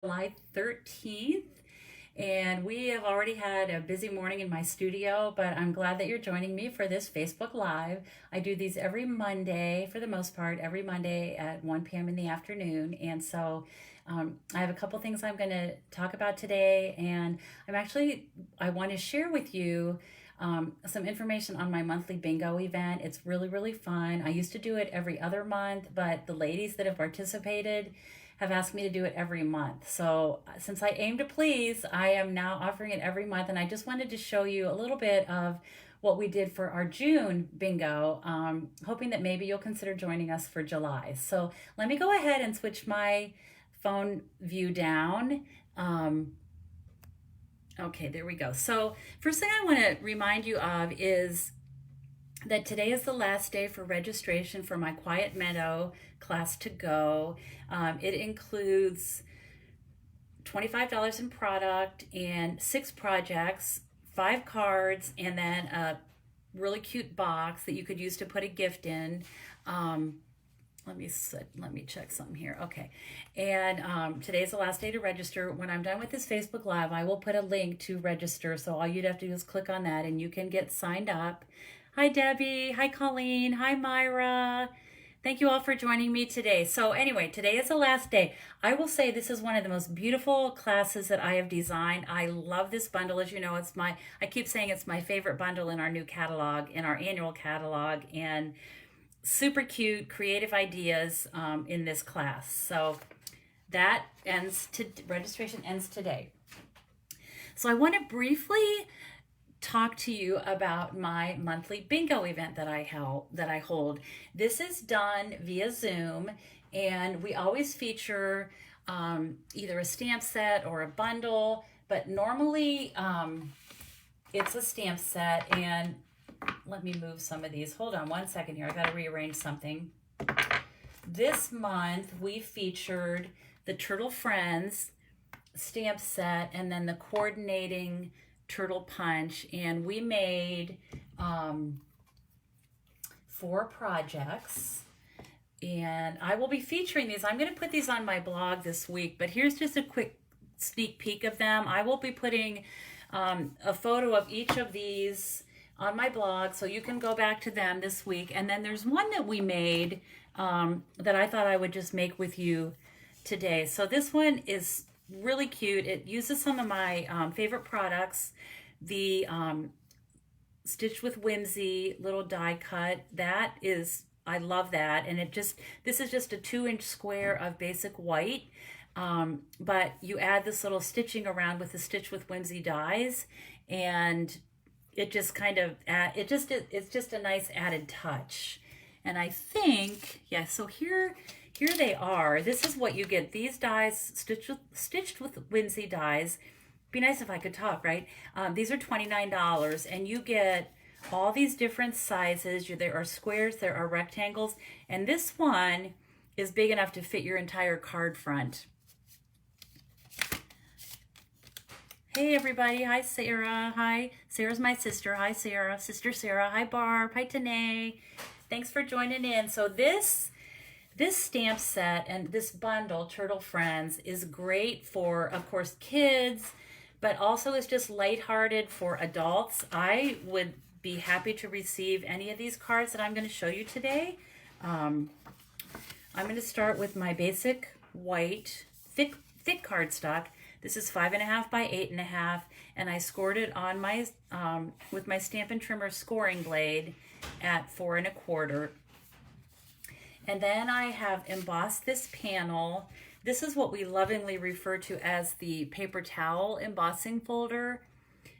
July 13th, and we have already had a busy morning in my studio, but I'm glad that you're joining me for this Facebook Live. I do these every Monday, for the most part, every Monday at 1 p.m. in the afternoon, and so I have a couple things I'm going to talk about today, and I want to share with you some information on my monthly bingo event. It's really, really fun. I used to do it every other month, but the ladies that have participated have asked me to do it every month. So since I aim to please, I am now offering it every month. And I just wanted to show you a little bit of what we did for our June bingo, hoping that maybe you'll consider joining us for July. So let me go ahead and switch my phone view down. Okay, there we go. So first thing I want to remind you of is that today is the last day for registration for my Quiet Meadow class to go. It includes $25 in product and 6 projects, 5 cards, and then a really cute box that you could use to put a gift in. Let me check something here. Okay, and today's the last day to register. When I'm done with this Facebook Live, I will put a link to register, so all you'd have to do is click on that and you can get signed up. Hi Debbie, hi Colleen, hi Myra. Thank you all for joining me today. So anyway, today is the last day. I will say this is one of the most beautiful classes that I have designed. I love this bundle. As you know, I keep saying it's my favorite bundle in our new catalog, in our annual catalog, and super cute, creative ideas in this class. So that registration ends today. So I want to briefly talk to you about my monthly bingo event that I hold. This is done via Zoom, and we always feature either a stamp set or a bundle, but normally it's a stamp set. And let me move some of these. Hold on one second here. I got to rearrange something. This month we featured the Turtle Friends stamp set and then the coordinating turtle punch, and we made 4 projects, and I will be featuring these. I'm going to put these on my blog this week, but here's just a quick sneak peek of them. I will be putting a photo of each of these on my blog, so you can go back to them this week. And then there's one that we made that I thought I would just make with you today. So this one is really cute. It uses some of my favorite products. The Stitched with Whimsy little die cut. I love that. And this is just a 2-inch square of basic white. But you add this little stitching around with the Stitched with Whimsy dies, and it just it's just a nice added touch. And I think, yeah, so here they are. This is what you get. These dies, stitched with Whimsy dies. Be nice if I could talk, right? These are $29, and you get all these different sizes. There are squares, there are rectangles, and this one is big enough to fit your entire card front. Hey everybody, hi Sarah, hi. Sarah's my sister, hi Sarah, Sister Sarah, hi Barb, hi Tanae. Thanks for joining in. So this stamp set and this bundle, Turtle Friends, is great for, of course, kids, but also is just lighthearted for adults. I would be happy to receive any of these cards that I'm going to show you today. I'm going to start with my basic white thick cardstock. This is 5.5 by 8.5, and I scored it on my with my Stampin' Trimmer scoring blade at 4 1/4. And then I have embossed this panel. This is what we lovingly refer to as the paper towel embossing folder.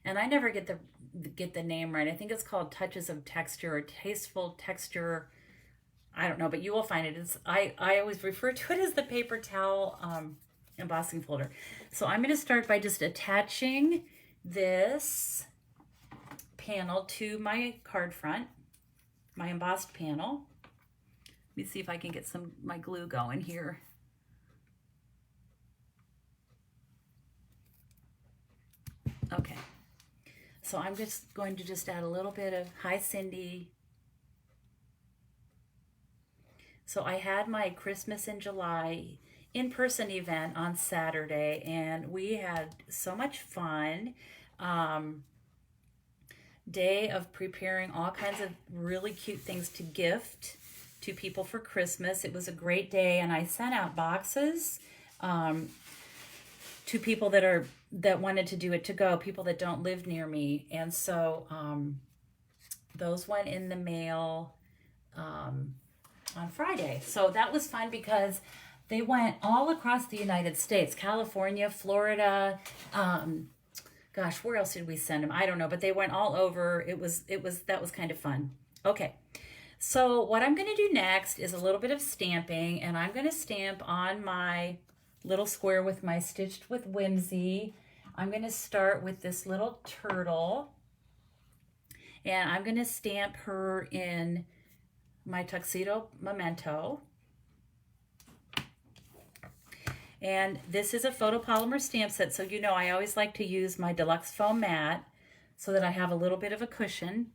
And I never get the name right. I think it's called Touches of Texture or Tasteful Texture. I don't know, but you will find it. I always refer to it as the paper towel embossing folder. So I'm going to start by just attaching this panel to my card front, my embossed panel. Let me see if I can get my glue going here. Okay, so I'm just going to add a little bit of Hi Cindy. So I had my Christmas in July in-person event on Saturday, and we had so much fun. Um, Day of preparing all kinds of really cute things to gift to people for Christmas. It was a great day, and I sent out boxes um, to people that wanted to do it to go, people that don't live near me, and so those went in the mail on Friday. So that was fun because they went all across the United States, California, Florida. Gosh, where else did we send them? I don't know, but they went all over. That was kind of fun. Okay. So what I'm going to do next is a little bit of stamping, and I'm going to stamp on my little square with my Stitched with Whimsy. I'm going to start with this little turtle, and I'm going to stamp her in my Tuxedo Memento. And this is a photopolymer stamp set, so you know I always like to use my deluxe foam mat so that I have a little bit of a cushion.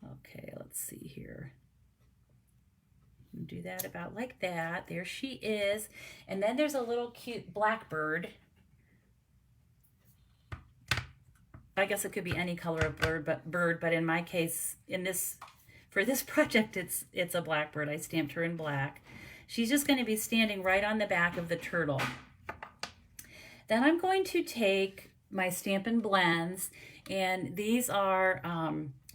Okay, let's see here. Do that about like that. There she is. And then there's a little cute blackbird. I guess it could be any color of bird, but in my case, for this project, it's a blackbird. I stamped her in black. She's just going to be standing right on the back of the turtle. Then I'm going to take my Stampin' blends, and these are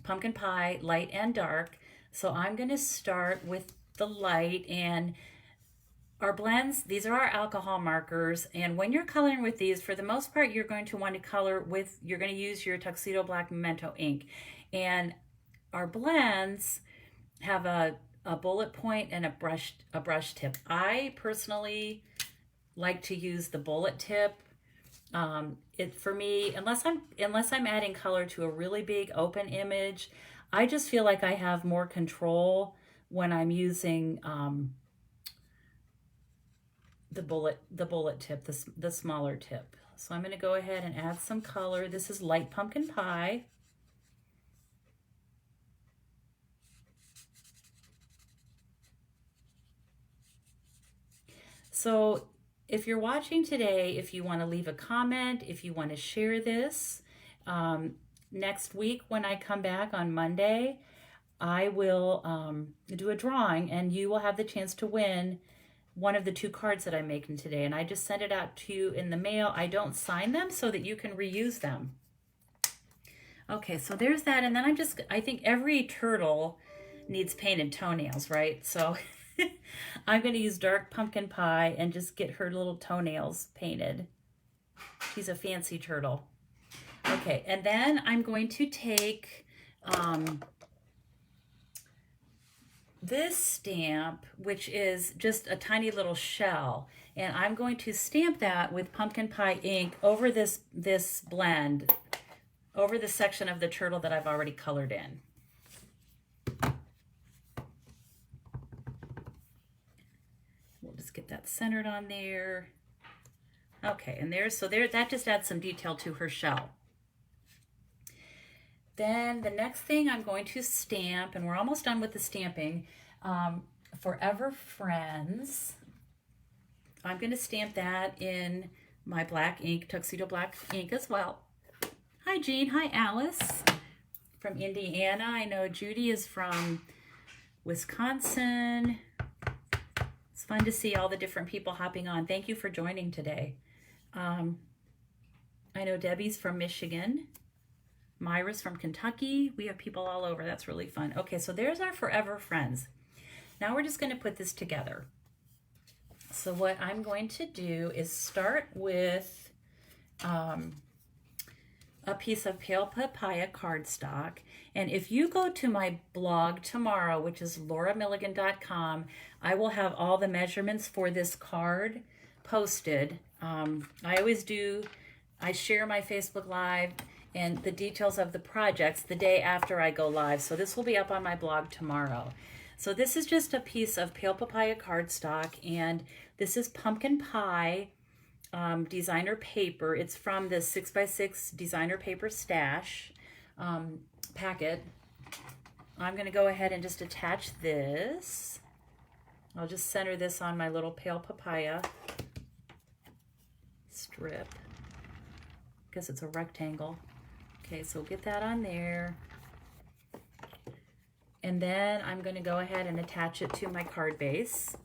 pumpkin pie, light and dark. So I'm going to start with the light, and our blends, these are our alcohol markers, and when you're coloring with these, for the most part, you're going to want to color with, you're going to use your Tuxedo Black Memento ink. And our blends have a bullet point and a brush tip. I personally like to use the bullet tip. For me, unless I'm adding color to a really big open image, I just feel like I have more control when I'm using the bullet tip, the smaller tip. So I'm going to go ahead and add some color. This is light pumpkin pie. So if you're watching today, if you want to leave a comment, if you want to share this, next week when I come back on Monday, I will do a drawing, and you will have the chance to win one of the 2 cards that I'm making today. And I just send it out to you in the mail. I don't sign them so that you can reuse them. Okay, so there's that. And then I think every turtle needs painted toenails, right? So I'm going to use dark pumpkin pie and just get her little toenails painted. She's a fancy turtle. Okay, and then I'm going to take this stamp, which is just a tiny little shell, and I'm going to stamp that with pumpkin pie ink over this blend, over the section of the turtle that I've already colored in. We'll just get that centered on there. Okay, and that just adds some detail to her shell. Then the next thing I'm going to stamp, and we're almost done with the stamping, Forever Friends. I'm going to stamp that in my black ink, Tuxedo Black ink as well. Hi, Jean. Hi, Alice from Indiana. I know Judy is from Wisconsin. It's fun to see all the different people hopping on. Thank you for joining today. I know Debbie's from Michigan. Myra's from Kentucky. We have people all over. That's really fun. Okay, so there's our Forever Friends. Now we're just going to put this together. So what I'm going to do is start with a piece of pale papaya cardstock. And if you go to my blog tomorrow, which is lauramilligan.com, I will have all the measurements for this card posted. I always do. I share my Facebook Live and the details of the projects the day after I go live. So this will be up on my blog tomorrow. So this is just a piece of pale papaya cardstock, and this is pumpkin pie designer paper. It's from the 6x6 designer paper stash packet. I'm going to go ahead and just attach this. I'll just center this on my little pale papaya strip. I guess it's a rectangle. Okay, so get that on there. And then I'm going to go ahead and attach it to my card base.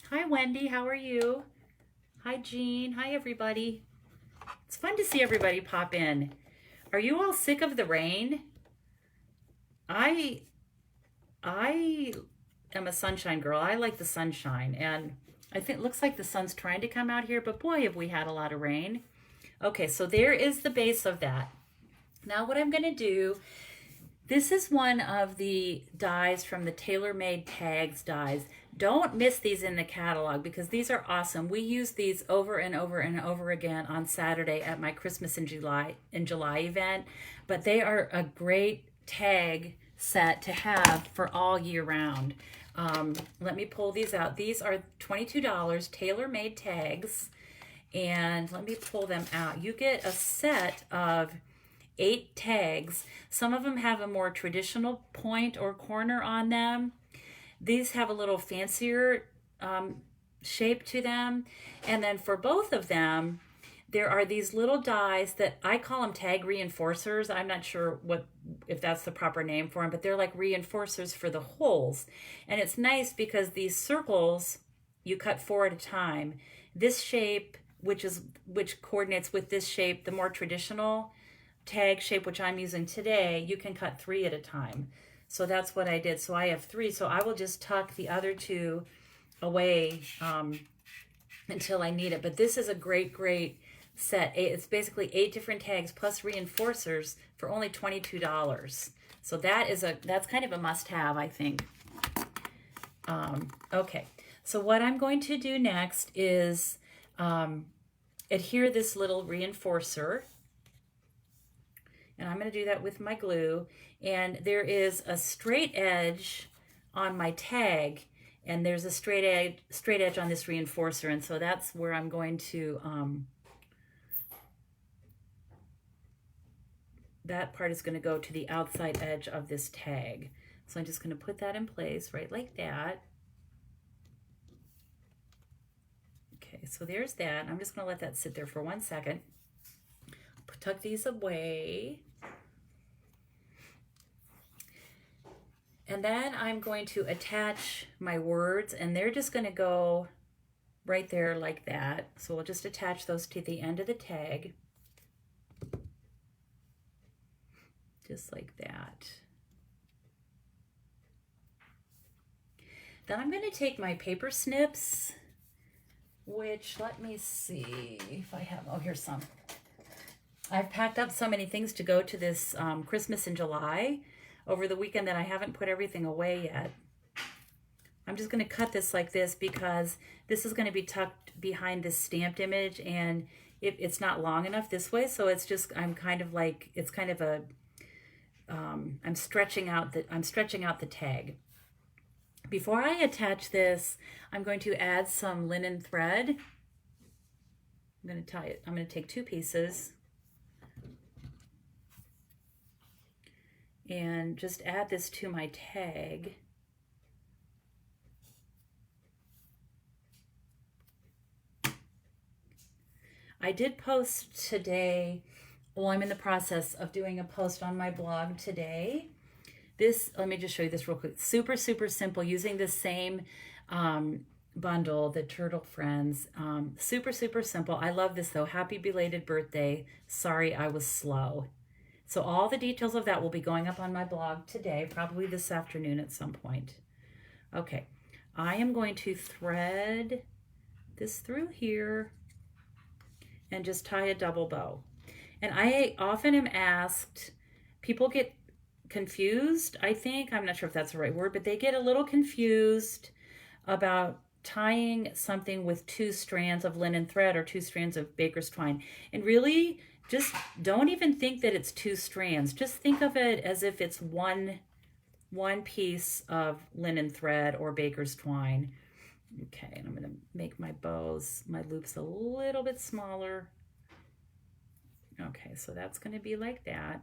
Hi, Wendy. How are you? Hi, Jean. Hi, everybody. It's fun to see everybody pop in. Are you all sick of the rain? I am a sunshine girl. I like the sunshine. And I think it looks like the sun's trying to come out here. But boy, have we had a lot of rain. Okay, so there is the base of that. Now what I'm going to do, this is one of the dies from the Tailor Made Tags dies. Don't miss these in the catalog because these are awesome. We use these over and over and over again on Saturday at my Christmas in July event, but they are a great tag set to have for all year round. Let me pull these out. These are $22 Tailor Made tags, and let me pull them out. You get a set of 8 tags. Some of them have a more traditional point or corner on them. These have a little fancier shape to them. And then for both of them, there are these little dies that I call them tag reinforcers. I'm not sure if that's the proper name for them, but they're like reinforcers for the holes. And it's nice because these circles, you cut 4 at a time. This shape, which coordinates with this shape, the more traditional tag shape, which I'm using today, you can cut 3 at a time. So that's what I did. So I have 3. So I will just tuck the other 2 away until I need it. But this is a great, great set. It's basically 8 different tags plus reinforcers for only $22. So that's kind of a must-have, I think. Okay. So what I'm going to do next is adhere this little reinforcer. And I'm going to do that with my glue. And there is a straight edge on my tag, and there's a straight edge on this reinforcer. And so that's where I'm going to, that part is going to go to the outside edge of this tag. So I'm just going to put that in place right like that. Okay, so there's that. I'm just going to let that sit there for 1 second. Tuck these away. And then I'm going to attach my words, and they're just going to go right there like that. So we'll just attach those to the end of the tag. Just like that. Then I'm going to take my paper snips, which, let me see if I have, oh, here's some. I've packed up so many things to go to this Christmas in July over the weekend that I haven't put everything away yet. I'm just going to cut this like this because this is going to be tucked behind this stamped image, and it's not long enough this way, so it's just, I'm kind of like, it's kind of a, I'm stretching out the tag. Before I attach this, I'm going to add some linen thread. I'm going to tie it. I'm going to take 2 pieces and just add this to my tag. I did post today, well, I'm in the process of doing a post on my blog today. This, let me just show you this real quick. Super, super simple, using the same bundle, the Turtle Friends. Super, super simple. I love this though. Happy belated birthday. Sorry I was slow. So all the details of that will be going up on my blog today, probably this afternoon at some point. Okay, I am going to thread this through here and just tie a double bow. And I often am asked, people get confused, I think, I'm not sure if that's the right word, but they get a little confused about tying something with 2 strands of linen thread or 2 strands of baker's twine. And really, just don't even think that it's 2 strands. Just think of it as if it's one piece of linen thread or baker's twine. Okay, and I'm going to make my bows, my loops a little bit smaller. Okay, so that's going to be like that.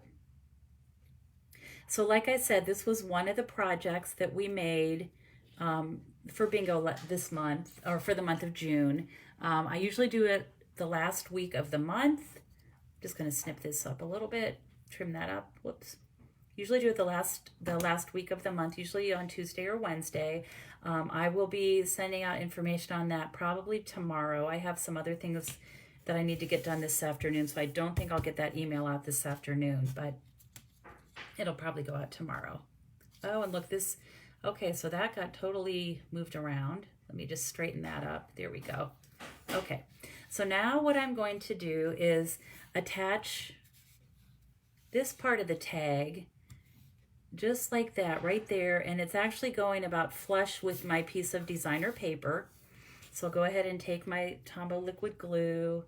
So like I said, this was one of the projects that we made for bingo this month, or for the month of June. I usually do it the last week of the month. Just going to snip this up a little bit, trim that up. Whoops. Usually do it the last week of the month, usually on Tuesday or Wednesday. I will be sending out information on that probably tomorrow. I have some other things that I need to get done this afternoon, so I don't think I'll get that email out this afternoon, but it'll probably go out tomorrow. Oh, and look, this, okay, so that got totally moved around. Let me just straighten that up. There we go. Okay, so now what I'm going to do is attach this part of the tag just like that right there, and it's actually going about flush with my piece of designer paper. So I'll go ahead and take my Tombow liquid glue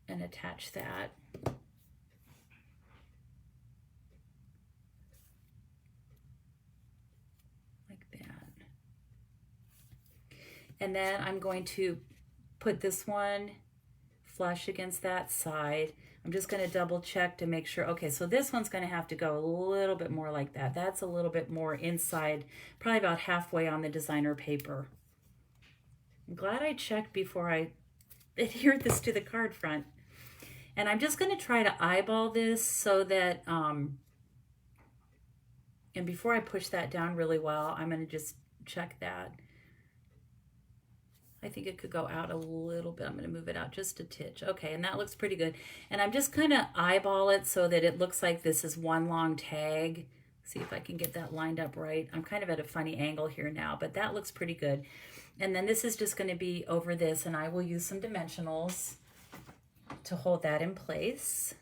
and attach that. Like that. And then I'm going to put this one flush against that side. I'm just going to double check to make sure. Okay, so this one's going to have to go a little bit more like that. That's a little bit more inside, probably about halfway on the designer paper. I'm glad I checked before I adhered this to the card front. And I'm just going to try to eyeball this so that, and before I push that down really well, I'm going to just check that. I think it could go out a little bit. I'm going to move it out just a titch. Okay, and that looks pretty good. And I'm just going to eyeball it so that it looks like this is one long tag. See if I can get that lined up right. I'm kind of at a funny angle here now, but that looks pretty good. And then this is just going to be over this, and I will use some dimensionals to hold that in place.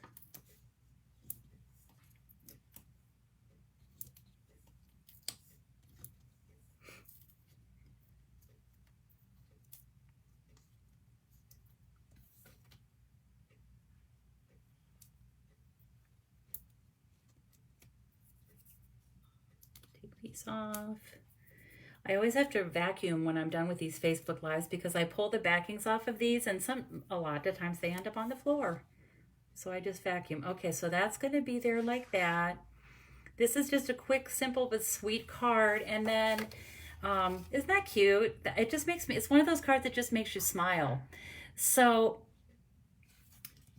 These off. I always have to vacuum when I'm done with these Facebook Lives because I pull the backings off of these, and a lot of times they end up on the floor. So I just vacuum. Okay, so that's going to be there like that. This is just a quick, simple, but sweet card. And then, isn't that cute? It just makes me, it's one of those cards that just makes you smile. So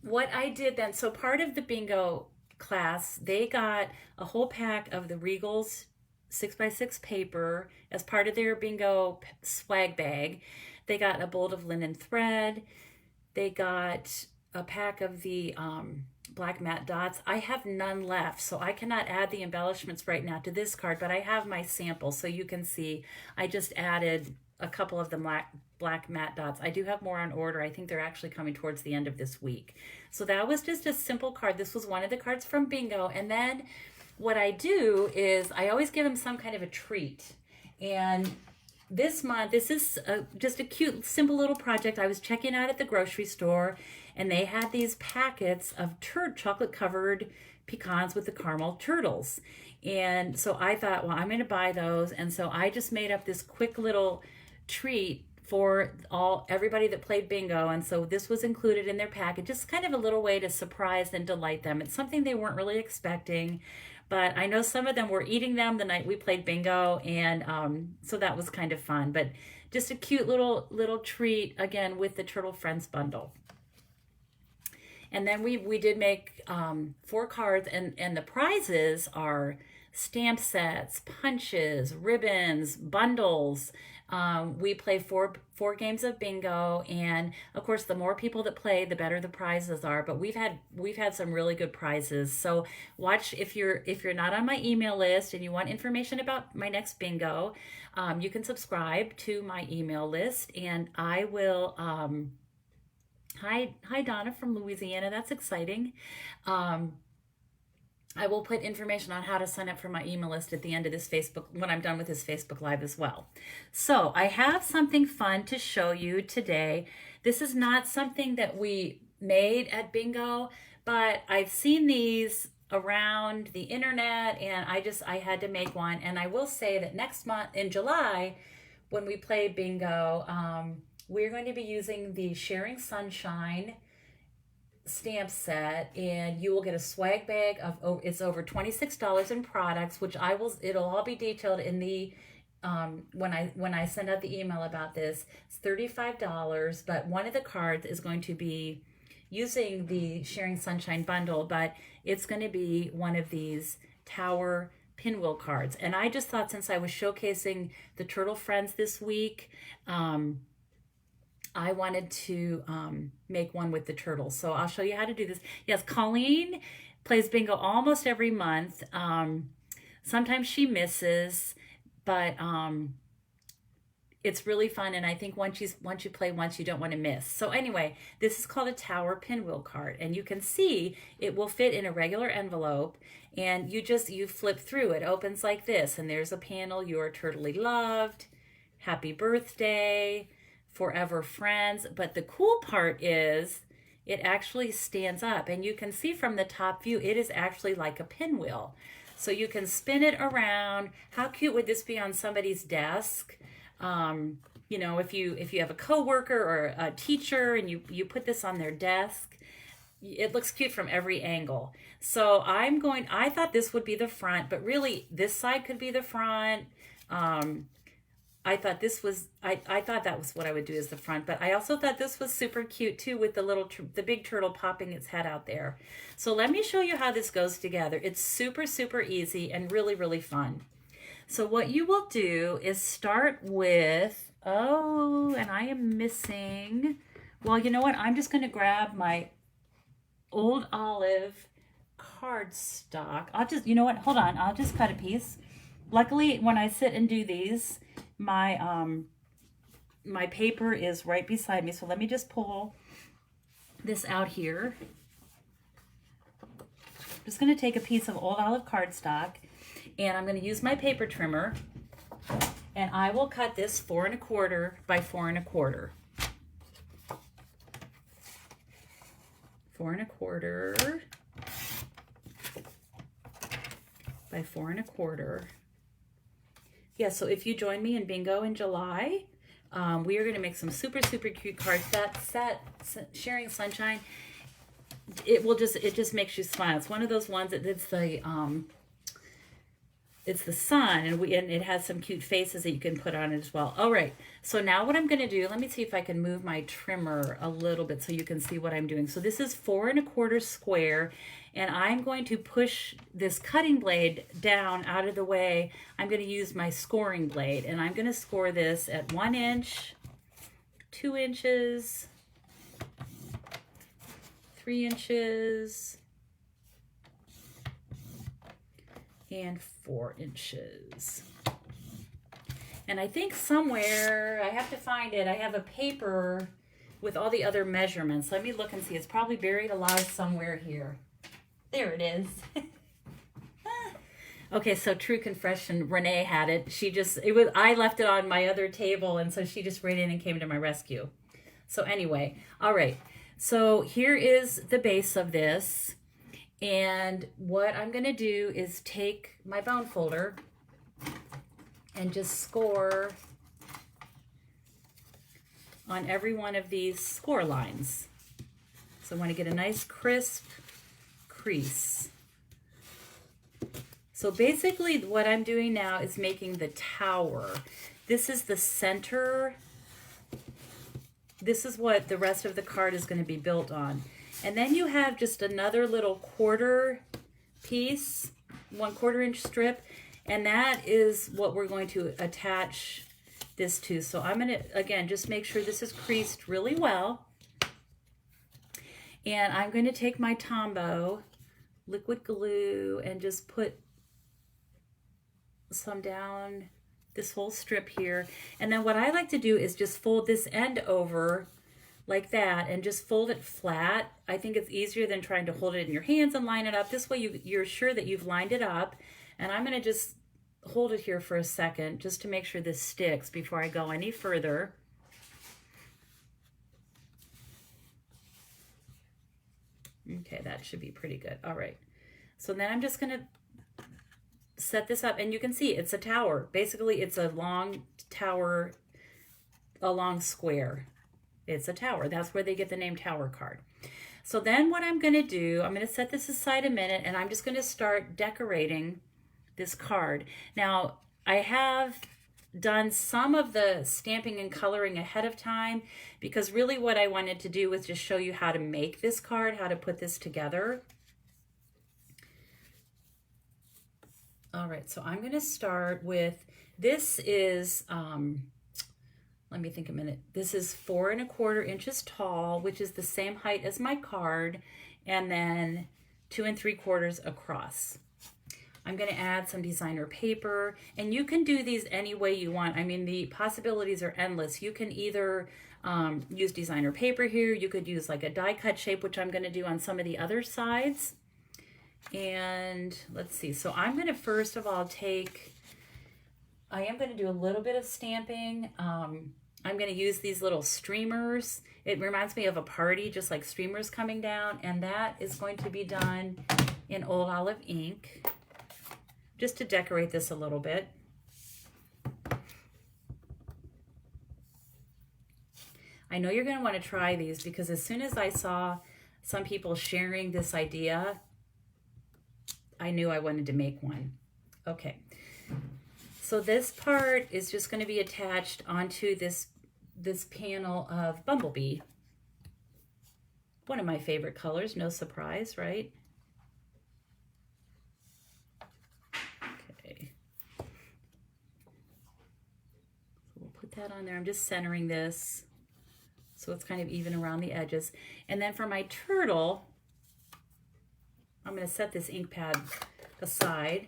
what I did then, so part of the bingo class, they got a whole pack of the Regal's 6x6 paper as part of their bingo swag bag. They got a bolt of linen thread. They got a pack of the black matte dots. I have none left, so I cannot add the embellishments right now to this card, but I have my sample, so you can see I just added a couple of the black matte dots. I do have more on order. I think they're actually coming towards the end of this week. So that was just a simple card. This was one of the cards from bingo. And then what I do is I always give them some kind of a treat. And this month, this is just a cute, simple little project. I was checking out at the grocery store, and they had these packets of chocolate-covered pecans with the caramel turtles. And so I thought, well, I'm going to buy those. And so I just made up this quick little treat for everybody that played bingo. And so this was included in their package, just kind of a little way to surprise and delight them. It's something they weren't really expecting. But I know some of them were eating them the night we played bingo, and so that was kind of fun. But just a cute little treat, again, with the Turtle Friends bundle. And then we did make 4 cards, and the prizes are stamp sets, punches, ribbons, bundles. We play four games of bingo, and of course, the more people that play, the better the prizes are. But we've had some really good prizes. So watch, if you're not on my email list and you want information about my next bingo, you can subscribe to my email list, and I will. Hi Donna from Louisiana. That's exciting. I will put information on how to sign up for my email list at the end of this when I'm done with this Facebook Live as well. So I have something fun to show you today. This is not something that we made at bingo, but I've seen these around the internet, and I had to make one. And I will say that next month in July, when we play bingo, we're going to be using the Sharing Sunshine stamp set, and you will get a swag bag of, oh, it's over $26 in products, which it'll all be detailed in the when I send out the email about this. It's $35, but one of the cards is going to be using the Sharing Sunshine bundle, but it's going to be one of these Tower Pinwheel cards. And I just thought, since I was showcasing the Turtle Friends this week, I wanted to make one with the turtles. So I'll show you how to do this. Yes, Colleen plays bingo almost every month. Sometimes she misses, but it's really fun. And I think once you play once, you don't want to miss. So anyway, this is called a Tower Pinwheel card. And you can see it will fit in a regular envelope. And you flip through. It opens like this. And there's a panel, "You are turtly loved," "Happy birthday," "Forever friends." But the cool part is it actually stands up, and you can see from the top view it is actually like a pinwheel. So you can spin it around. How cute would this be on somebody's desk? You know, if you have a coworker or a teacher and you put this on their desk, it looks cute from every angle. So I thought this would be the front, but really this side could be the front. I thought that was what I would do as the front, but I also thought this was super cute too, with the big turtle popping its head out there. So let me show you how this goes together. It's super, super easy and really, really fun. So what you will do is start with, and I am missing, well, you know what? I'm just going to grab my old olive cardstock. You know what? Hold on. I'll just cut a piece. Luckily, when I sit and do these, my my paper is right beside me. So let me just pull this out here. I'm just going to take a piece of old olive cardstock, and I'm going to use my paper trimmer, and I will cut this 4 1/4 by 4 1/4. 4 1/4 by 4 1/4. Yeah, so if you join me in bingo in July, we are going to make some super, super cute cards. That set, Sharing Sunshine, it just makes you smile. It's one of those ones that it's the sun, and it has some cute faces that you can put on it as well. All right, so now what I'm going to do, let me see if I can move my trimmer a little bit so you can see what I'm doing. So this is 4 1/4 square, and I'm going to push this cutting blade down out of the way. I'm going to use my scoring blade, and I'm going to score this at 1 inch, 2 inches, 3 inches, and 4 inches. And I think somewhere, I have to find it, I have a paper with all the other measurements. Let me look and see. It's probably buried alive somewhere here. There it is. Okay, so true confession, Renee had it. I left it on my other table, and so she just ran in and came to my rescue. So anyway, all right. So here is the base of this. And what I'm going to do is take my bone folder and just score on every one of these score lines. So I want to get a nice crisp crease. So basically what I'm doing now is making the tower. This is the center. This is what the rest of the card is going to be built on. And then you have just another little quarter piece, 1/4 inch strip, and that is what we're going to attach this to. So I'm going to, again, just make sure this is creased really well. And I'm going to take my Tombow liquid glue and just put some down this whole strip here. And then what I like to do is just fold this end over like that and just fold it flat. I think it's easier than trying to hold it in your hands and line it up. This way you're sure that you've lined it up. And I'm going to just hold it here for a second just to make sure this sticks before I go any further. Okay, that should be pretty good. All right. So then I'm just going to set this up, and you can see it's a tower. Basically, it's a long tower, a long square. It's a tower. That's where they get the name tower card. So then what I'm going to do, I'm going to set this aside a minute, and I'm just going to start decorating this card. Now, I have done some of the stamping and coloring ahead of time because really what I wanted to do was just show you how to make this card, how to put this together. All right, so I'm going to start with, this is, let me think a minute. This is 4 1/4 inches tall, which is the same height as my card, and then 2 3/4 across. I'm going to add some designer paper, and you can do these any way you want. I mean, the possibilities are endless. You can either use designer paper here. You could use like a die cut shape, which I'm going to do on some of the other sides. And let's see. So I'm going to first of all I am going to do a little bit of stamping. I'm going to use these little streamers. It reminds me of a party, just like streamers coming down. And that is going to be done in Old Olive ink, just to decorate this a little bit. I know you're going to want to try these because as soon as I saw some people sharing this idea, I knew I wanted to make one. Okay, so this part is just going to be attached onto this panel of Bumblebee. One of my favorite colors, no surprise, right? Okay. So we'll put that on there. I'm just centering this so it's kind of even around the edges. And then for my turtle, I'm going to set this ink pad aside.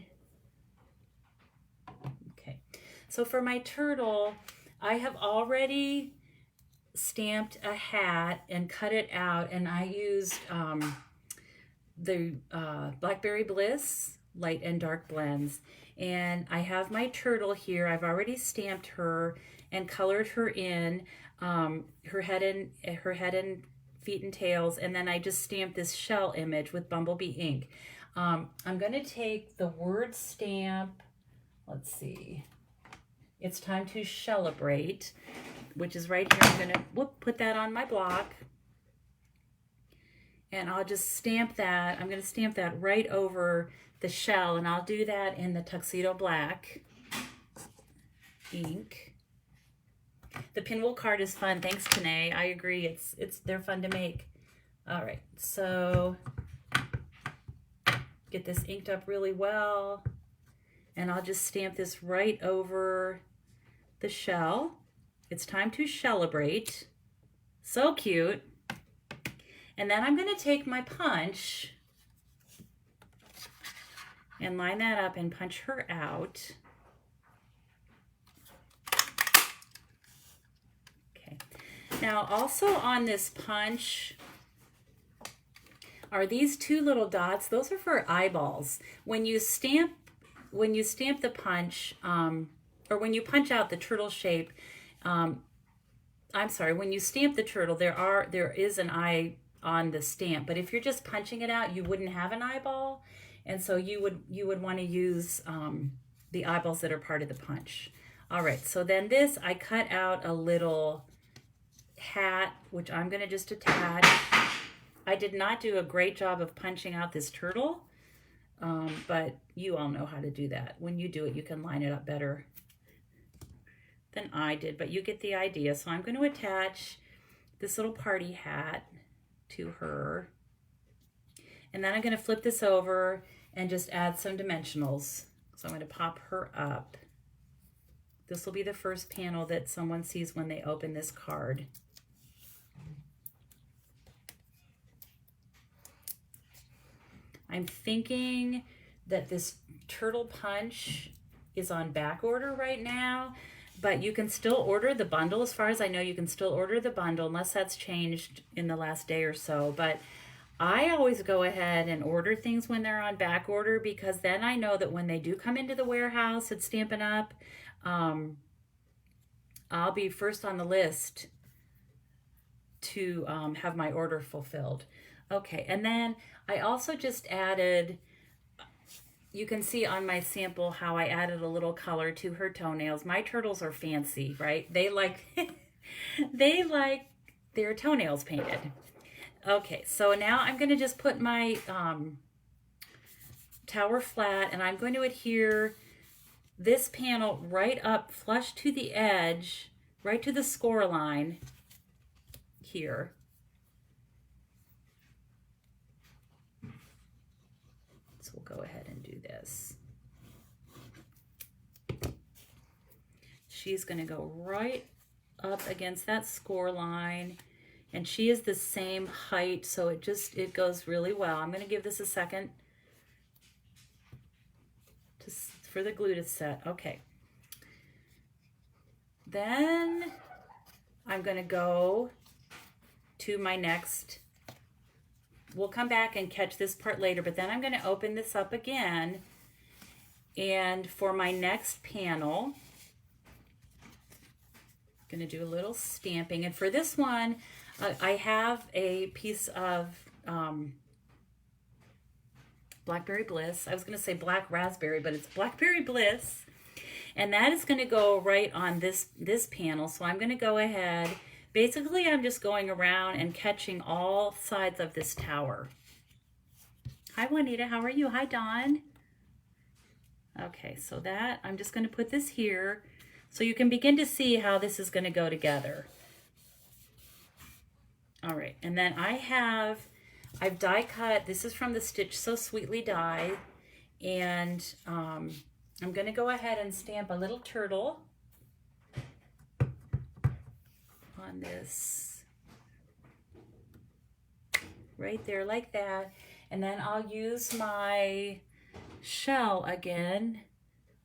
Okay, so for my turtle, I have already stamped a hat and cut it out, and I used the Blackberry Bliss light and dark blends. And I have my turtle here. I've already stamped her and colored her in, her head and feet and tails, and then I just stamped this shell image with Bumblebee ink. I'm going to take the word stamp, let's see, It's Time to Celebrate, which is right here. I'm going to put that on my block, and I'll just stamp that. I'm going to stamp that right over the shell, and I'll do that in the Tuxedo Black ink. The Pinwheel card is fun. Thanks, Tanae. I agree. They're fun to make. All right, so get this inked up really well, and I'll just stamp this right over the shell. It's Time to Celebrate. So cute. And then I'm going to take my punch and line that up and punch her out. Now, also on this punch are these two little dots. Those are for eyeballs. When you stamp the punch, or when you punch out the turtle shape, I'm sorry, when you stamp the turtle, there is an eye on the stamp. But if you're just punching it out, you wouldn't have an eyeball, and so you would want to use the eyeballs that are part of the punch. All right. So then this, I cut out a little hat, which I'm going to just attach. I did not do a great job of punching out this turtle, but you all know how to do that. When you do it, you can line it up better than I did, but you get the idea. So I'm going to attach this little party hat to her, and then I'm going to flip this over and just add some dimensionals. So I'm going to pop her up. This will be the first panel that someone sees when they open this card. I'm thinking that this turtle punch is on back order right now, but you can still order the bundle. As far as I know, you can still order the bundle unless that's changed in the last day or so. But I always go ahead and order things when they're on back order, because then I know that when they do come into the warehouse at Stampin' Up, I'll be first on the list to have my order fulfilled. Okay, and then I also just added, you can see on my sample how I added a little color to her toenails. My turtles are fancy, right? They like they like their toenails painted. Okay, so now I'm going to just put my tower flat, and I'm going to adhere this panel right up flush to the edge, right to the score line here. So we'll go ahead and do this. She's going to go right up against that score line, and she is the same height, so it goes really well. I'm going to give this a second for the glue to set. Okay. Then I'm going to go to my next, we'll come back and catch this part later, but then I'm going to open this up again, and for my next panel, I'm going to do a little stamping. And for this one, I have a piece of Blackberry Bliss. I was going to say Black Raspberry, but it's Blackberry Bliss. And that is going to go right on this panel. So I'm going to go ahead. Basically, I'm just going around and catching all sides of this tower. Hi, Juanita. How are you? Hi, Dawn. Okay, so that, I'm just going to put this here so you can begin to see how this is going to go together. All right, and then I've die cut, this is from the Stitch So Sweetly die, and I'm going to go ahead and stamp a little turtle on this, right there like that, and then I'll use my shell again.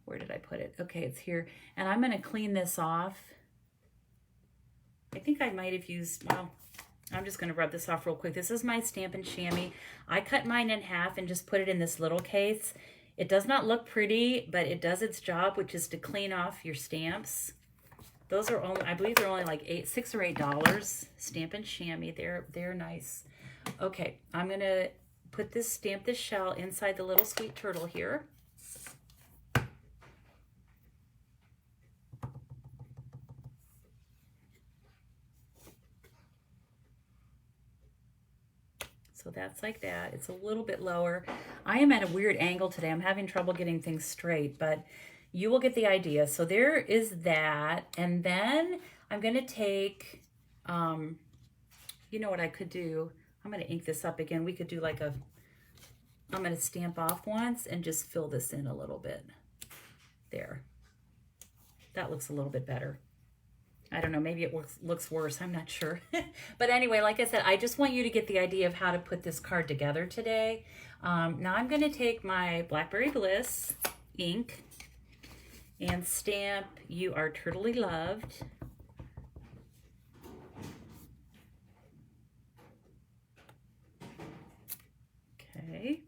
Where did I put it? Okay, it's here, and I'm going to clean this off. I think I might have used, well, I'm just going to rub this off real quick. This is my Stampin' Chamois. I cut mine in half and just put it in this little case. It does not look pretty, but it does its job, which is to clean off your stamps. Those are only, I believe they're only like $6 or $8. Stampin' Chamois, they're nice. Okay, I'm going to stamp this shell inside the little sweet turtle here. So that's like that. It's a little bit lower. I am at a weird angle today. I'm having trouble getting things straight, but you will get the idea. So there is that. And then I'm going to take, you know what I could do? I'm going to ink this up again. We could do like I'm going to stamp off once and just fill this in a little bit. There. That looks a little bit better. I don't know, maybe it looks worse, I'm not sure. But anyway, like I said, I just want you to get the idea of how to put this card together today. Now I'm going to take my Blackberry Bliss ink and stamp You Are Turtly Loved. Okay.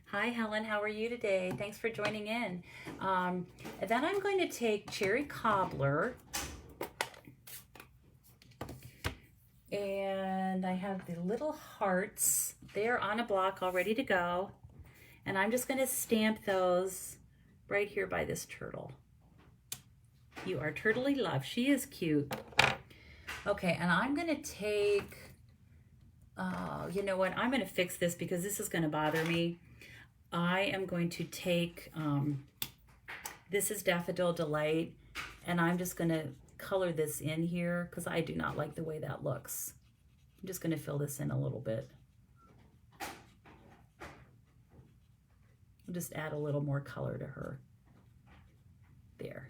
Hi, Helen. How are you today? Thanks for joining in. And then I'm going to take Cherry Cobbler. And I have the little hearts. They're on a block all ready to go. And I'm just going to stamp those right here by this turtle. You Are Turtly Loved. She is cute. Okay, and I'm going to take... you know what? I'm going to fix this because this is going to bother me. I am going to take, this is Daffodil Delight, and I'm just going to color this in here because I do not like the way that looks. I'm just going to fill this in a little bit. I'll just add a little more color to her. There.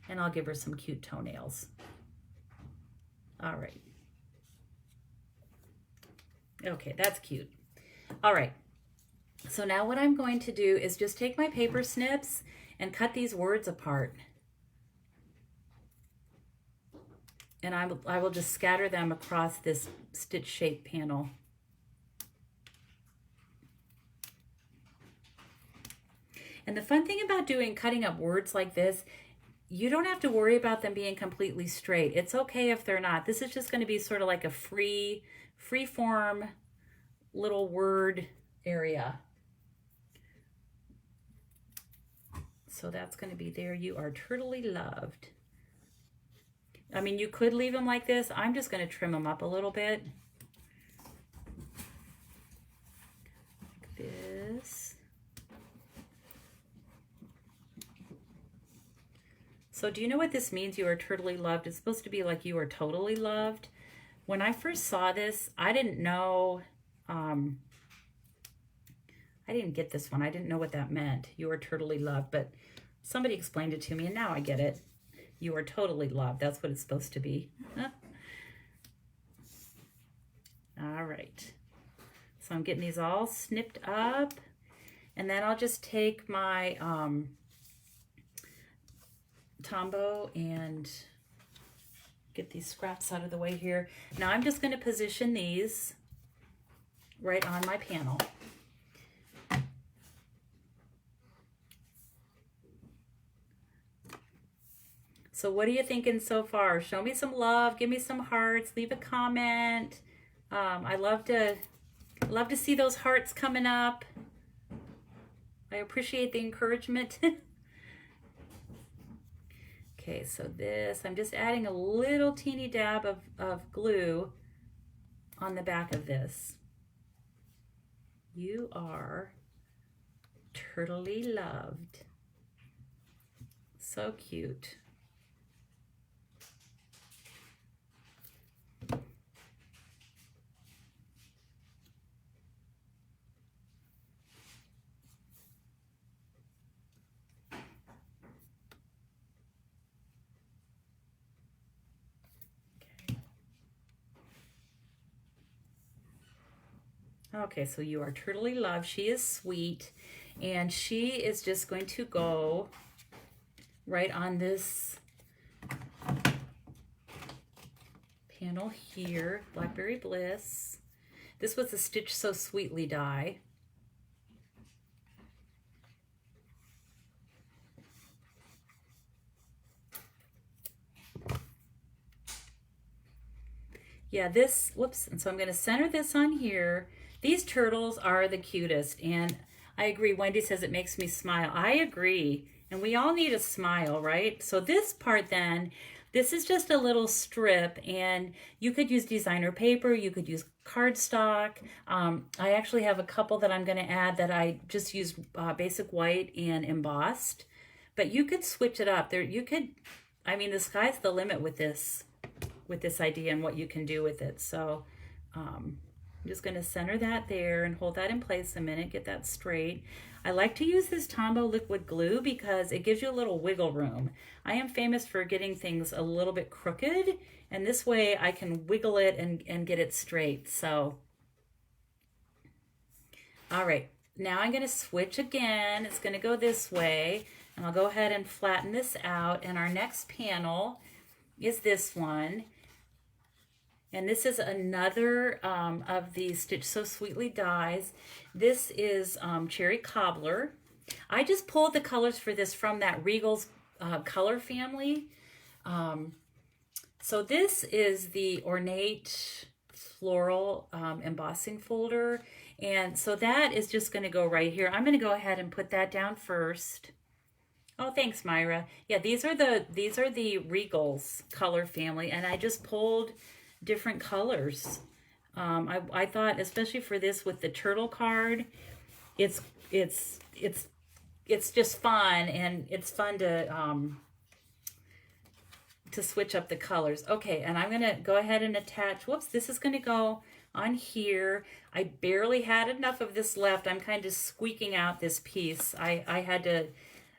And I'll give her some cute toenails. All right. Okay, that's cute. All right. So now what I'm going to do is just take my paper snips and cut these words apart. And I will just scatter them across this stitch shape panel. And the fun thing about cutting up words like this, you don't have to worry about them being completely straight. It's okay if they're not. This is just going to be sort of like a free form little word area. So that's going to be there. You Are Turtly Loved. I mean, you could leave them like this. I'm just going to trim them up a little bit. Like this. So do you know what this means? You are totally loved. It's supposed to be like you are totally loved. When I first saw this, I didn't know, I didn't get this one. I didn't know what that meant. You are totally loved, but somebody explained it to me and now I get it. You are totally loved. That's what it's supposed to be. All right. So I'm getting these all snipped up, and then I'll just take my Tombow and get these scraps out of the way here. Now I'm just going to position these right on my panel. So what are you thinking so far? Show me some love, give me some hearts, leave a comment. I love to see those hearts coming up. I appreciate the encouragement. Okay, so this, I'm just adding a little teeny dab of glue on the back of this. You are totally loved. So cute. Okay, so you are totally loved. She is sweet, and she is just going to go right on this panel here, Blackberry Bliss. This was the Stitch So Sweetly die. Yeah, this, whoops, and so I'm going to center this on here. These turtles are the cutest, and I agree. Wendy says it makes me smile. I agree, and we all need a smile, right? So this part then, this is just a little strip, and you could use designer paper, you could use cardstock. I actually have a couple that I'm going to add that I just used basic white and embossed, but you could switch it up. There, you could, I mean, the sky's the limit with this idea and what you can do with it. So I'm just going to center that there and hold that in place a minute, get that straight. I like to use this Tombow liquid glue because it gives you a little wiggle room. I am famous for getting things a little bit crooked, and this way I can wiggle it and get it straight. So, all right, now I'm going to switch again. It's going to go this way, and I'll go ahead and flatten this out, and our next panel is this one. And this is another of the Stitch So Sweetly dies. This is Cherry Cobbler. I just pulled the colors for this from that Regal's color family. So this is the Ornate Floral embossing folder. And so that is just going to go right here. I'm going to go ahead and put that down first. Oh, thanks, Myra. Yeah, these are the Regal's color family, and I just pulled different colors. I thought, especially for this with the turtle card, it's just fun, and it's fun to switch up the colors. Okay, and I'm gonna go ahead and attach. Whoops, this is gonna go on here. I barely had enough of this left. I'm kind of squeaking out this piece. I had to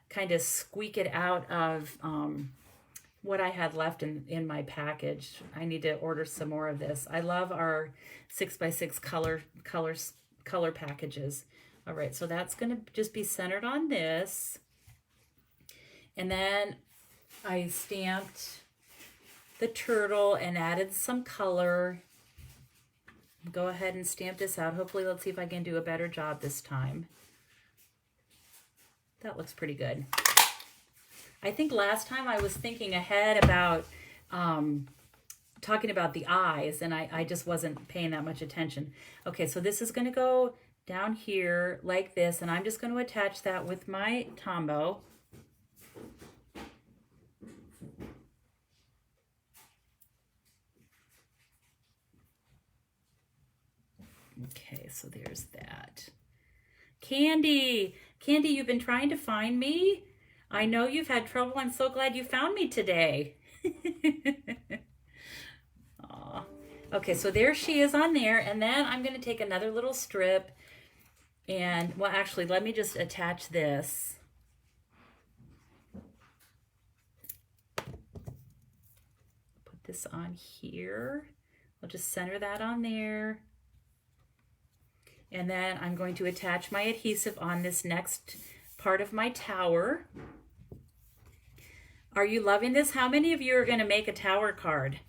kind of squeak it out of what I had left in my package. I need to order some more of this. I love our 6x6 color packages. All right, so that's gonna just be centered on this. And then I stamped the turtle and added some color. Go ahead and stamp this out. Hopefully, let's see if I can do a better job this time. That looks pretty good. I think last time I was thinking ahead about talking about the eyes, and I just wasn't paying that much attention. Okay, so this is going to go down here like this, and I'm just going to attach that with my Tombow. Okay, so there's that. Candy, Candy, you've been trying to find me? I know you've had trouble. I'm so glad you found me today. Aw. Okay, so there she is on there, and then I'm going to take another little strip, and, well, actually, let me just attach this. Put this on here. I'll just center that on there. And then I'm going to attach my adhesive on this next part of my tower. Are you loving this? How many of you are going to make a tower card?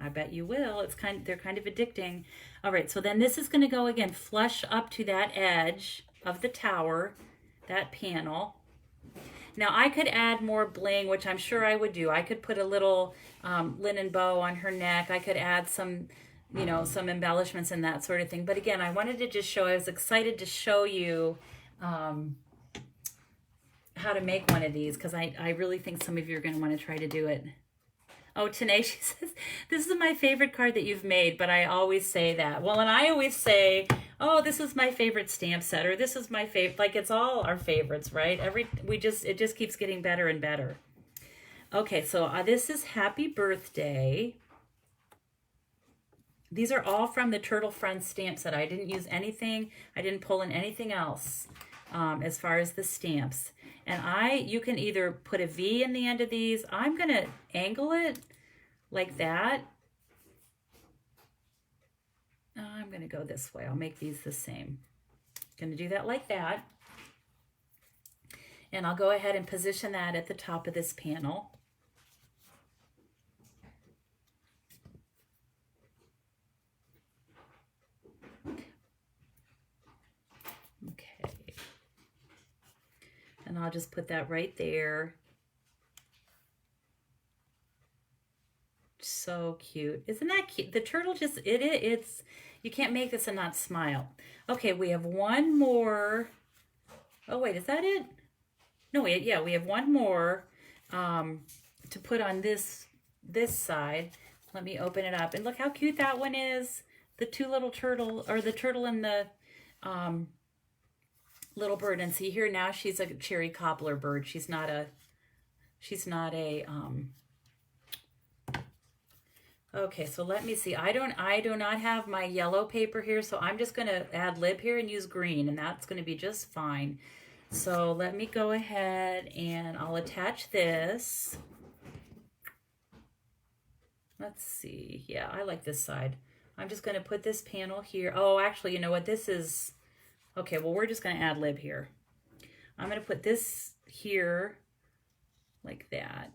I bet you will. They're kind of addicting. All right, so then this is going to go again flush up to that edge of the tower, that panel. Now I could add more bling, which I'm sure I would do. I could put a little linen bow on her neck. I could add some, you know, some embellishments and that sort of thing. But again, I wanted to just show, I was excited to show you how to make one of these, because I really think some of you are going to want to try to do it. Oh, Tanae, she says, this is my favorite card that you've made, but I always say that. Well, and I always say, oh, this is my favorite stamp set, or this is my favorite. Like, it's all our favorites, right? It just keeps getting better and better. Okay, so this is Happy Birthday. These are all from the Turtle Friends stamp set. I didn't use anything. I didn't pull in anything else as far as the stamps. And you can either put a V in the end of these. I'm going to angle it like that. I'm going to go this way. I'll make these the same. Going to do that like that. And I'll go ahead and position that at the top of this panel. Okay. And I'll just put that right there. So cute. Isn't that cute? The turtle just, it's, you can't make this and not smile. Okay, we have one more. Oh, wait, is that it? No, wait, yeah, we have one more to put on this side. Let me open it up. And look how cute that one is. The two little turtle, or the turtle and the little bird. And see here, now she's a cherry cobbler bird. She's not a okay, so let me see. I do not have my yellow paper here, so I'm just going to ad lib here and use green, and that's going to be just fine. So let me go ahead and I'll attach this. Let's see. Yeah, I like this side. I'm just going to put this panel here. Oh, actually, you know what? This is, okay, well, we're just going to ad lib here. I'm going to put this here like that.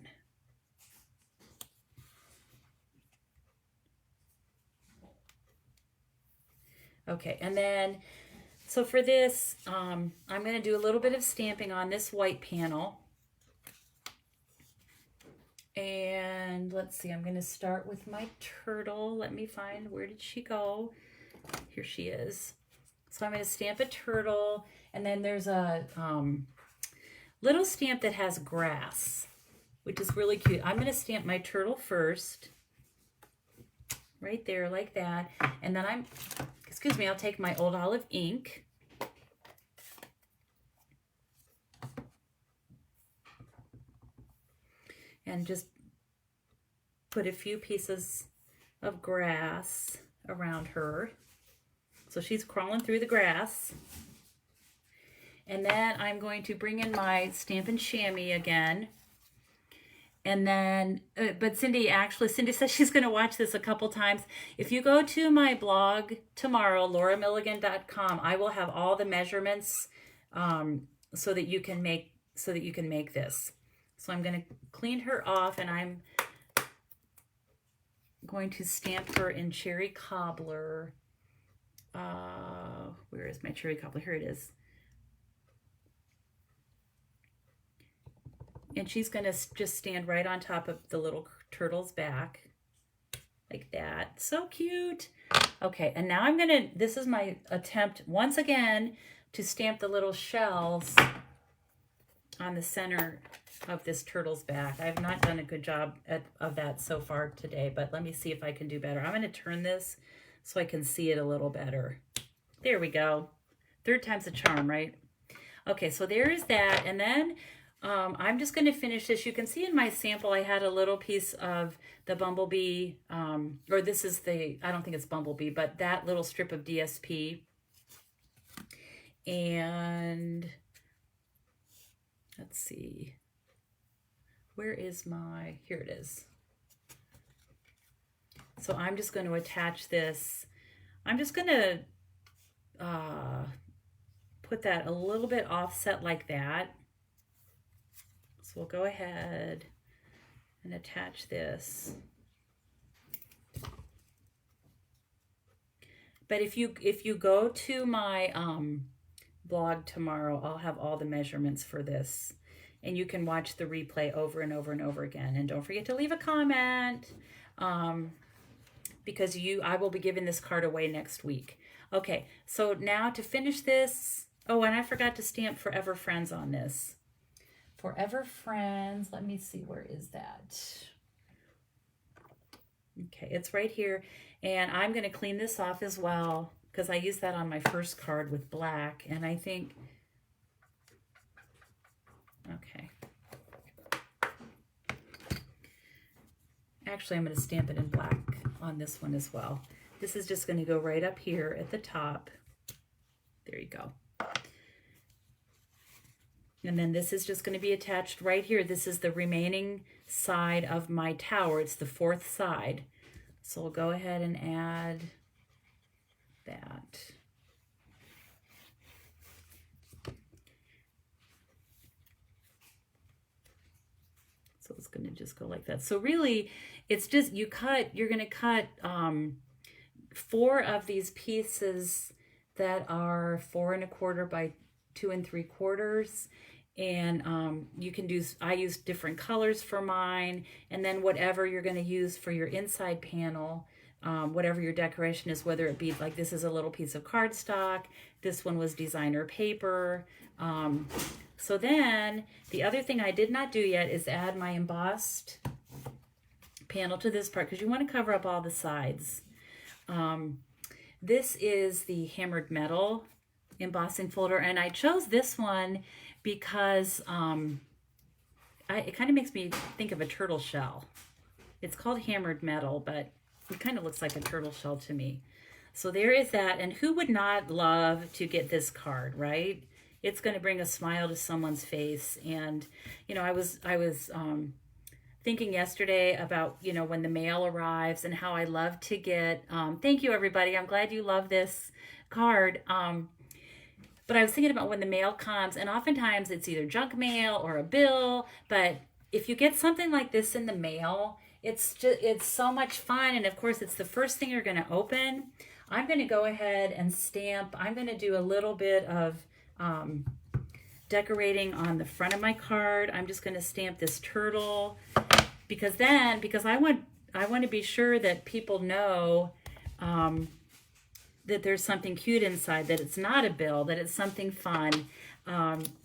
Okay, and then, so for this, I'm going to do a little bit of stamping on this white panel. And let's see, I'm going to start with my turtle. Let me find, where did she go? Here she is. So I'm going to stamp a turtle, and then there's a little stamp that has grass, which is really cute. I'm going to stamp my turtle first, right there like that. And then excuse me, I'll take my Old Olive ink. And just put a few pieces of grass around her. So she's crawling through the grass. And then I'm going to bring in my Stampin' Chamois again. And then, but Cindy says she's going to watch this a couple times. If you go to my blog tomorrow, lauramilligan.com, I will have all the measurements so that you can make this. So I'm going to clean her off, and I'm going to stamp her in Cherry Cobbler. Where is my Cherry Cobbler? Here it is. And she's going to just stand right on top of the little turtle's back, like that. So cute. Okay, and now I'm going to, this is my attempt, once again, to stamp the little shells on the center of this turtle's back. I have not done a good job of that so far today, but let me see if I can do better. I'm going to turn this so I can see it a little better. There we go. Third time's a charm, right? Okay, so there is that. And then I'm just going to finish this. You can see in my sample I had a little piece of the bumblebee, or this is the, I don't think it's bumblebee, but that little strip of DSP. And let's see, where is my, here it is. So I'm just going to attach this. I'm just going to put that a little bit offset like that. So we'll go ahead and attach this. But if you go to my blog tomorrow, I'll have all the measurements for this, and you can watch the replay over and over and over again. And don't forget to leave a comment, because I will be giving this card away next week. Okay, so now to finish this, oh, and I forgot to stamp Forever Friends on this. Forever Friends, let me see, where is that? Okay, it's right here, and I'm going to clean this off as well, because I used that on my first card with black, and I think, okay. Actually, I'm going to stamp it in black on this one as well. This is just going to go right up here at the top. There you go. And then this is just going to be attached right here. This is the remaining side of my tower. It's the fourth side. So we'll go ahead and add that. So it's going to just go like that. So really, it's just, you're going to cut 4 of these pieces that are 4 1/4 by 2 3/4. And you can do, I use different colors for mine, and then whatever you're going to use for your inside panel, whatever your decoration is, whether it be like this is a little piece of cardstock, this one was designer paper. So then the other thing I did not do yet is add my embossed panel to this part, because you want to cover up all the sides. This is the hammered metal embossing folder, and I chose this one because it kind of makes me think of a turtle shell. It's called hammered metal, but it kind of looks like a turtle shell to me. So there is that, and who would not love to get this card, right? It's going to bring a smile to someone's face. And you know, I was thinking yesterday about, you know, when the mail arrives and how I love to get, thank you everybody, I'm glad you love this card. But I was thinking about when the mail comes, and oftentimes it's either junk mail or a bill, but if you get something like this in the mail, it's so much fun. And of course, it's the first thing you're going to open. I'm going to go ahead and stamp. I'm going to do a little bit of decorating on the front of my card. I'm just going to stamp this turtle, because I want to be sure that people know that there's something cute inside, that it's not a bill, that it's something fun.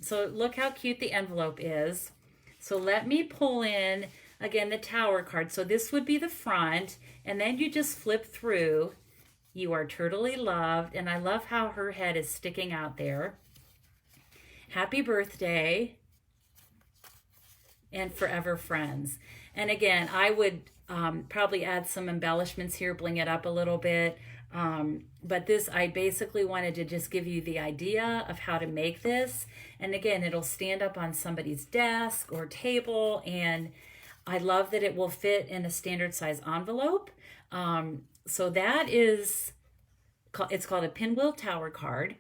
So look how cute the envelope is. So let me pull in, again, the tower card. So this would be the front, and then you just flip through. You are turtly loved, and I love how her head is sticking out there. Happy birthday, and forever friends. And again, I would probably add some embellishments here, bling it up a little bit. But this, I basically wanted to just give you the idea of how to make this. And again, it'll stand up on somebody's desk or table. And I love that it will fit in a standard size envelope. So that is, it's called a Pinwheel Tower card.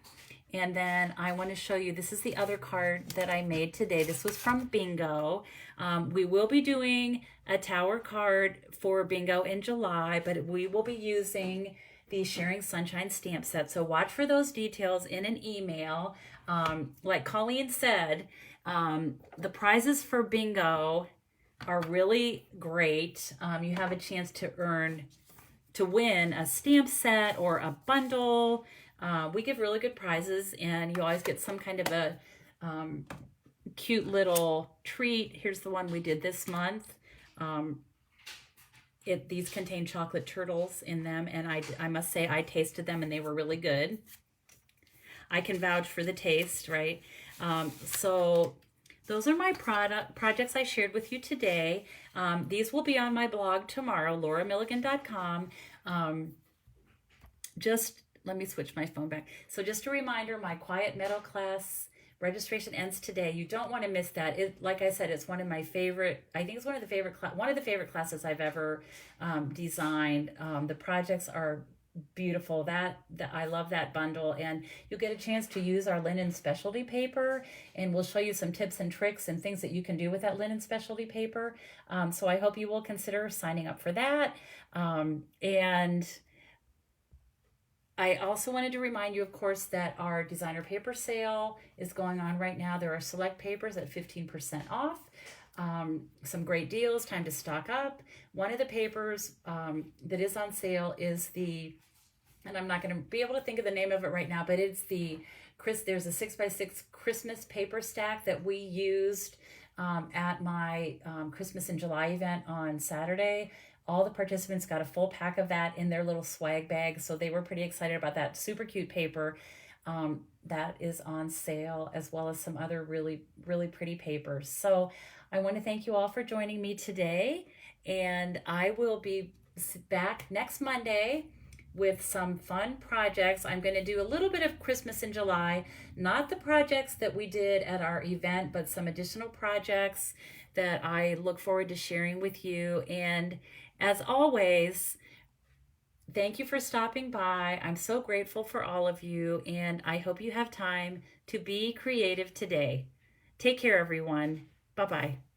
And then I want to show you, this is the other card that I made today. This was from Bingo. We will be doing a tower card for Bingo in July, but we will be using the Sharing Sunshine stamp set. So watch for those details in an email. Like Colleen said, the prizes for Bingo are really great. You have a chance to win a stamp set or a bundle. We give really good prizes, and you always get some kind of a cute little treat. Here's the one we did this month. these contain chocolate turtles in them, and I must say I tasted them and they were really good. I can vouch for the taste, right? So those are my projects I shared with you today. These will be on my blog tomorrow, lauramilligan.com. Just let me switch my phone back. So just a reminder, my Quiet Meadow class registration ends today. You don't want to miss that. Like I said, it's one of my favorite. I think it's one of the favorite classes I've ever designed. The projects are beautiful. That I love that bundle, and you'll get a chance to use our linen specialty paper, and we'll show you some tips and tricks and things that you can do with that linen specialty paper. So I hope you will consider signing up for that. And I also wanted to remind you, of course, that our designer paper sale is going on right now. There are select papers at 15% off. Some great deals, time to stock up. One of the papers that is on sale is and I'm not going to be able to think of the name of it right now, but it's there's a 6x6 Christmas paper stack that we used at my Christmas in July event on Saturday. All the participants got a full pack of that in their little swag bag, so they were pretty excited about that. Super cute paper that is on sale, as well as some other really, really pretty papers. So I want to thank you all for joining me today, and I will be back next Monday with some fun projects. I'm going to do a little bit of Christmas in July, not the projects that we did at our event, but some additional projects that I look forward to sharing with you. And as always, thank you for stopping by. I'm so grateful for all of you, and I hope you have time to be creative today. Take care, everyone. Bye-bye.